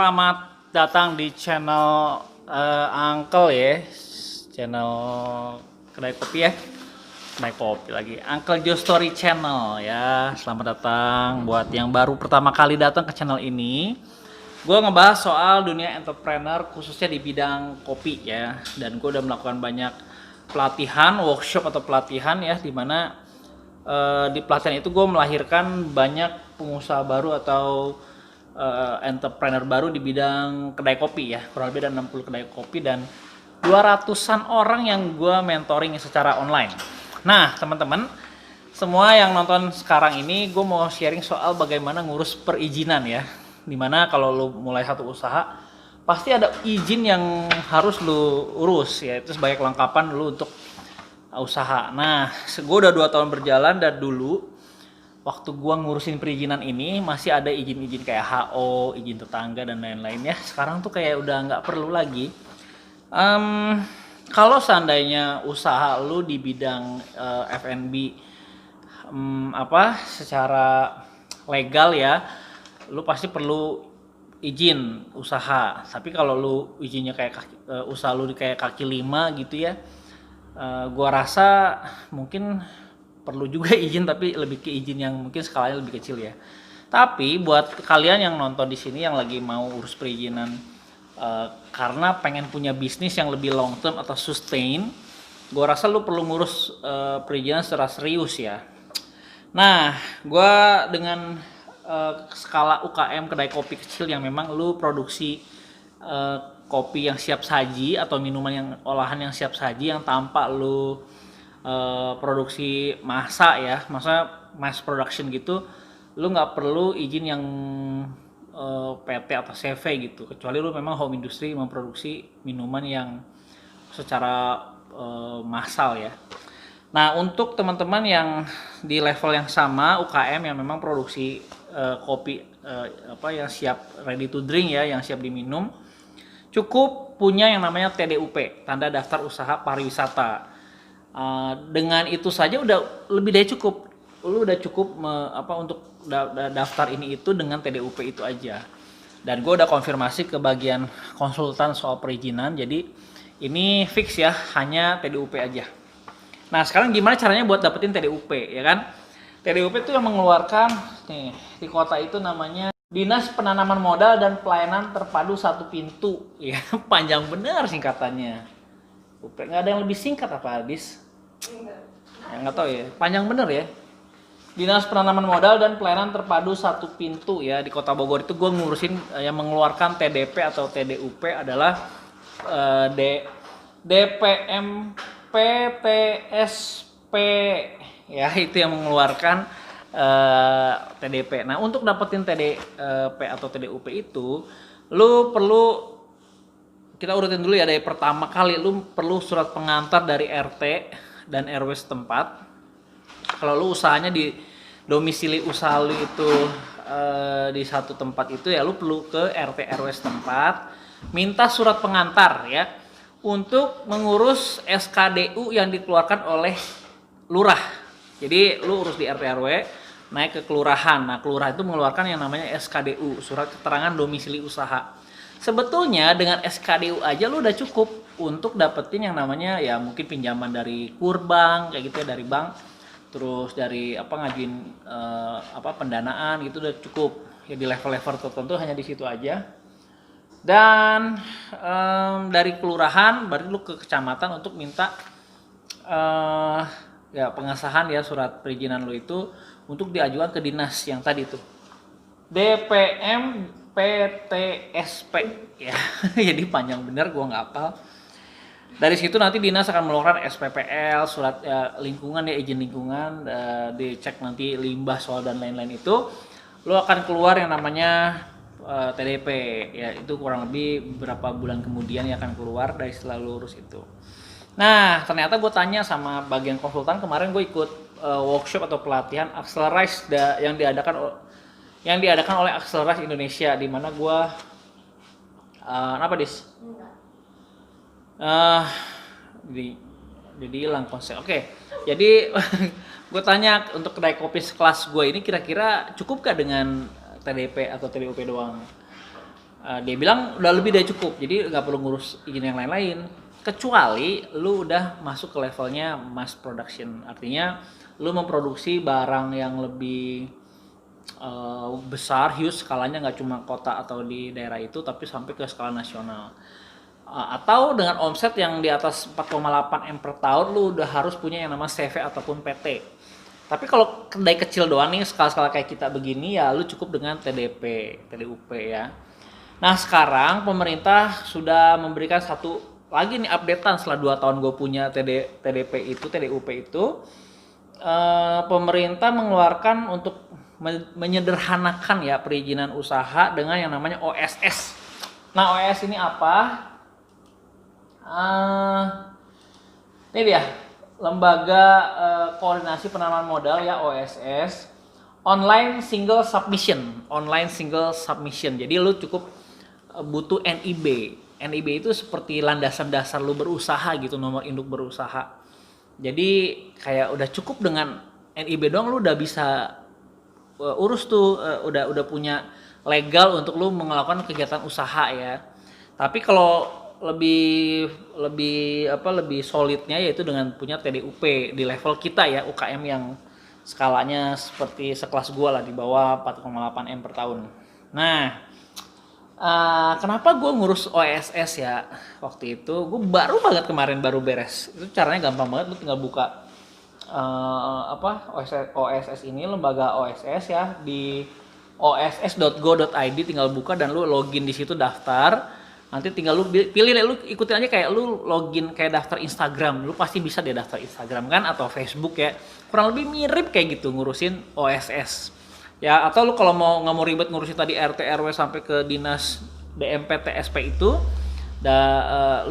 selamat datang di channel Uncle ya, channel kedai kopi ya, kedai kopi lagi, Uncle Joe Story Channel ya. Selamat datang buat yang baru pertama kali datang ke channel ini. Gue ngebahas soal dunia entrepreneur khususnya di bidang kopi ya, dan gue udah melakukan banyak pelatihan, workshop atau pelatihan ya, dimana di pelatihan itu gue melahirkan banyak pengusaha baru atau entrepreneur baru di bidang kedai kopi ya, kurang lebih ada 60 kedai kopi dan 200-an orang yang gue mentoring secara online. Nah teman-teman semua yang nonton sekarang ini, gue mau sharing soal bagaimana ngurus perizinan ya, dimana kalau lu mulai satu usaha pasti ada izin yang harus lu urus ya, itu sebagai kelengkapan lu untuk usaha. Nah gue udah 2 tahun berjalan, dan dulu waktu gua ngurusin perizinan ini masih ada izin-izin kayak HO, izin tetangga dan lain-lain ya. Sekarang tuh kayak udah nggak perlu lagi. Kalau seandainya usaha lu di bidang F&B secara legal ya, lu pasti perlu izin usaha. Tapi kalau lu izinnya kayak usaha lu kayak kaki lima gitu ya, gua rasa mungkin perlu juga izin, tapi lebih ke izin yang mungkin skalanya lebih kecil ya. Tapi buat kalian yang nonton di sini yang lagi mau urus perizinan karena pengen punya bisnis yang lebih long term atau sustain, gue rasa lu perlu ngurus perizinan secara serius ya. Nah, gue dengan skala UKM kedai kopi kecil yang memang lu produksi kopi yang siap saji atau minuman yang olahan yang siap saji yang tanpa lu produksi massa ya, masa mass production gitu, lu nggak perlu izin yang PT atau CV gitu, kecuali lu memang home industry memproduksi minuman yang secara massal ya. Nah untuk teman-teman yang di level yang sama UKM yang memang produksi kopi yang siap ready to drink ya, yang siap diminum, cukup punya yang namanya TDUP, tanda daftar usaha pariwisata. Dengan itu saja udah lebih dari cukup. Lu udah cukup untuk daftar ini itu dengan TDUP itu aja. Dan gue udah konfirmasi ke bagian konsultan soal perizinan, jadi ini fix ya, hanya TDUP aja. Nah sekarang gimana caranya buat dapetin TDUP ya kan? TDUP itu yang mengeluarkan nih di kota itu namanya Dinas Penanaman Modal dan Pelayanan Terpadu Satu Pintu ya. Panjang bener singkatannya. Nggak ada yang lebih singkat apa habis? Ya, nggak tahu ya, panjang bener ya. Dinas Penanaman Modal dan Pelayanan Terpadu Satu Pintu ya, di Kota Bogor itu gue ngurusin yang mengeluarkan TDP atau TDUP adalah DPM PTSP ya, itu yang mengeluarkan TDP. Nah untuk dapetin TDP atau TDUP itu lu perlu, kita urutin dulu ya, dari pertama kali lu perlu surat pengantar dari RT dan RW setempat. Kalau lu usahanya di domisili usaha lu itu di satu tempat itu ya, lu perlu ke RT RW setempat minta surat pengantar ya untuk mengurus SKDU yang dikeluarkan oleh lurah. Jadi lu urus di RT RW, naik ke kelurahan. Nah kelurahan itu mengeluarkan yang namanya SKDU, surat keterangan domisili usaha. Sebetulnya dengan SKDU aja lu udah cukup untuk dapetin yang namanya ya mungkin pinjaman dari bank kayak gitu ya, dari bank, terus dari ngajuin pendanaan gitu udah cukup ya, di level-level tertentu hanya di situ aja. Dan dari kelurahan baru lu ke kecamatan untuk minta ya pengesahan ya surat perizinan lu itu untuk diajukan ke dinas yang tadi tuh DPM PTSP ya. Jadi panjang bener, gua nggak hafal. Dari situ nanti dinas akan mengeluarkan SPPL, surat ya, lingkungan ya, izin lingkungan, dicek nanti limbah soal dan lain-lain itu, lo akan keluar yang namanya TDP ya, itu kurang lebih beberapa bulan kemudian ya akan keluar dari setelah lurus itu. Nah ternyata gue tanya sama bagian konsultan, kemarin gue ikut workshop atau pelatihan Accelerize yang diadakan oleh Accelerize Indonesia, di mana gue jadi hilang konsep. Oke. Jadi gue tanya untuk kedai kopi sekelas gue ini kira-kira cukup gak dengan TDP atau TDUP doang? Dia bilang udah lebih dari cukup, jadi nggak perlu ngurus izin yang lain-lain. Kecuali lu udah masuk ke levelnya mass production, artinya lu memproduksi barang yang lebih besar, huge skalanya, nggak cuma kota atau di daerah itu, tapi sampai ke skala nasional. Atau dengan omset yang di atas 4,8 M per tahun, lu udah harus punya yang namanya CV ataupun PT. Tapi kalau kedai kecil doang nih, skala-skala kayak kita begini, ya lu cukup dengan TDP, TDUP ya. Nah sekarang pemerintah sudah memberikan satu lagi nih updatean setelah 2 tahun gue punya TDP itu, TDUP itu. Pemerintah mengeluarkan untuk menyederhanakan ya perizinan usaha dengan yang namanya OSS. Nah OSS ini apa? Ini dia lembaga koordinasi penanaman modal ya, OSS, online single submission. Jadi lu cukup butuh NIB itu seperti landasan dasar lu berusaha gitu, nomor induk berusaha. Jadi kayak udah cukup dengan NIB doang, lu udah bisa urus tuh, udah punya legal untuk lu melakukan kegiatan usaha ya. Tapi kalau lebih solidnya yaitu dengan punya TDUP di level kita ya, UKM yang skalanya seperti sekelas gua lah, di bawah 4,8 M per tahun. Nah, kenapa gue ngurus OSS ya waktu itu? Gue baru banget kemarin baru beres. Itu caranya gampang banget, lu tinggal buka OSS ini, lembaga OSS ya, di oss.go.id, tinggal buka dan lu login di situ, daftar. Nanti tinggal lu pilih deh, lu ikutin aja kayak lu login kayak daftar Instagram. Lu pasti bisa deh daftar Instagram kan, atau Facebook ya. Kurang lebih mirip kayak gitu ngurusin OSS. Ya, atau lu kalau nggak mau ribet ngurusin tadi RT RW sampai ke dinas DMPT SP itu,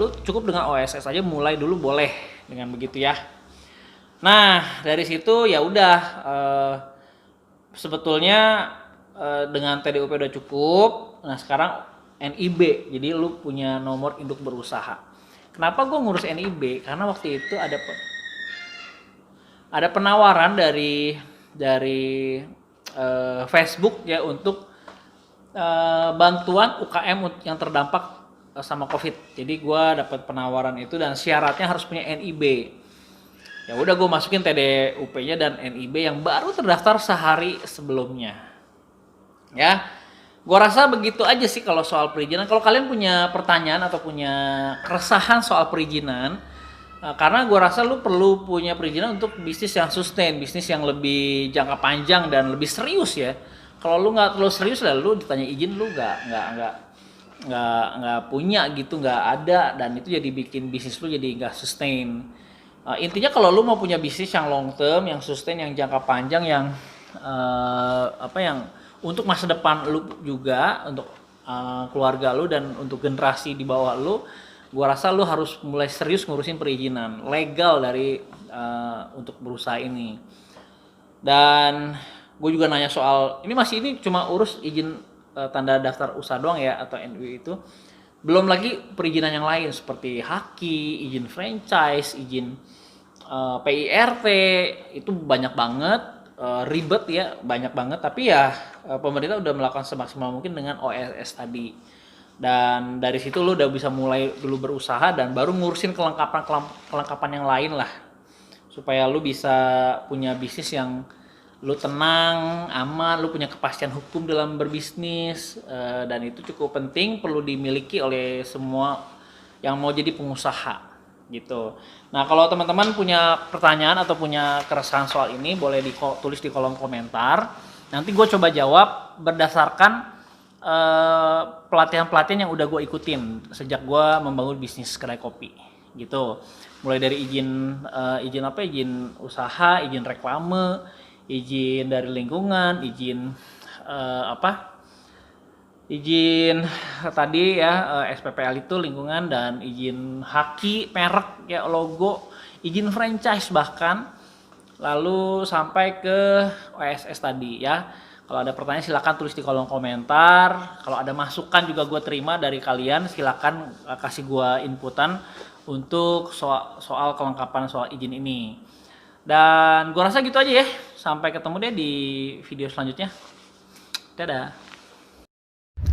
lu cukup dengan OSS aja mulai dulu, boleh dengan begitu ya. Nah, dari situ ya udah, sebetulnya dengan TDUP udah cukup. Nah, sekarang NIB. Jadi lu punya nomor induk berusaha. Kenapa gue ngurus NIB? Karena waktu itu ada penawaran dari Facebook ya untuk bantuan UKM yang terdampak sama COVID. Jadi gue dapat penawaran itu dan syaratnya harus punya NIB. Ya udah gue masukin TDUP-nya dan NIB yang baru terdaftar sehari sebelumnya. Ya, gue rasa begitu aja sih kalau soal perizinan. Kalau kalian punya pertanyaan atau punya keresahan soal perizinan, karena gue rasa lu perlu punya perizinan untuk bisnis yang sustain, bisnis yang lebih jangka panjang dan lebih serius ya. Kalau lu nggak terlalu serius lah, lu ditanya izin lu nggak punya gitu, nggak ada, dan itu jadi bikin bisnis lu jadi nggak sustain. Intinya kalau lu mau punya bisnis yang long term, yang sustain, yang jangka panjang, yang yang untuk masa depan lu juga, untuk keluarga lu dan untuk generasi di bawah lu, gua rasa lu harus mulai serius ngurusin perizinan legal dari untuk berusaha ini. Dan gue juga nanya soal ini cuma urus izin tanda daftar usaha doang ya, atau NUI itu. Belum lagi perizinan yang lain seperti haki, izin franchise, izin PIRT, itu banyak banget, ribet ya, banyak banget. Tapi ya pemerintah udah melakukan semaksimal mungkin dengan OSS tadi. Dan dari situ lu udah bisa mulai dulu berusaha dan baru ngurusin kelengkapan yang lain lah. Supaya lu bisa punya bisnis yang lu tenang, aman, lu punya kepastian hukum dalam berbisnis, dan itu cukup penting, perlu dimiliki oleh semua yang mau jadi pengusaha gitu. Nah, kalau teman-teman punya pertanyaan atau punya keresahan soal ini, boleh tulis di kolom komentar. Nanti gue coba jawab berdasarkan pelatihan-pelatihan yang udah gue ikutin sejak gue membangun bisnis kedai kopi gitu. Mulai dari izin usaha, izin reklame, izin dari lingkungan, izin izin tadi ya, SPPL itu lingkungan, dan izin haki, merek ya, logo, izin franchise bahkan, lalu sampai ke OSS tadi ya. Kalau ada pertanyaan silakan tulis di kolom komentar. Kalau ada masukan juga gue terima dari kalian, silakan kasih gue inputan untuk soal kelengkapan soal izin ini. Dan gue rasa gitu aja ya. Sampai ketemu deh di video selanjutnya. Dadah.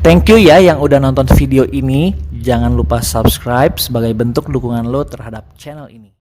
Thank you ya yang udah nonton video ini. Jangan lupa subscribe sebagai bentuk dukungan lo terhadap channel ini.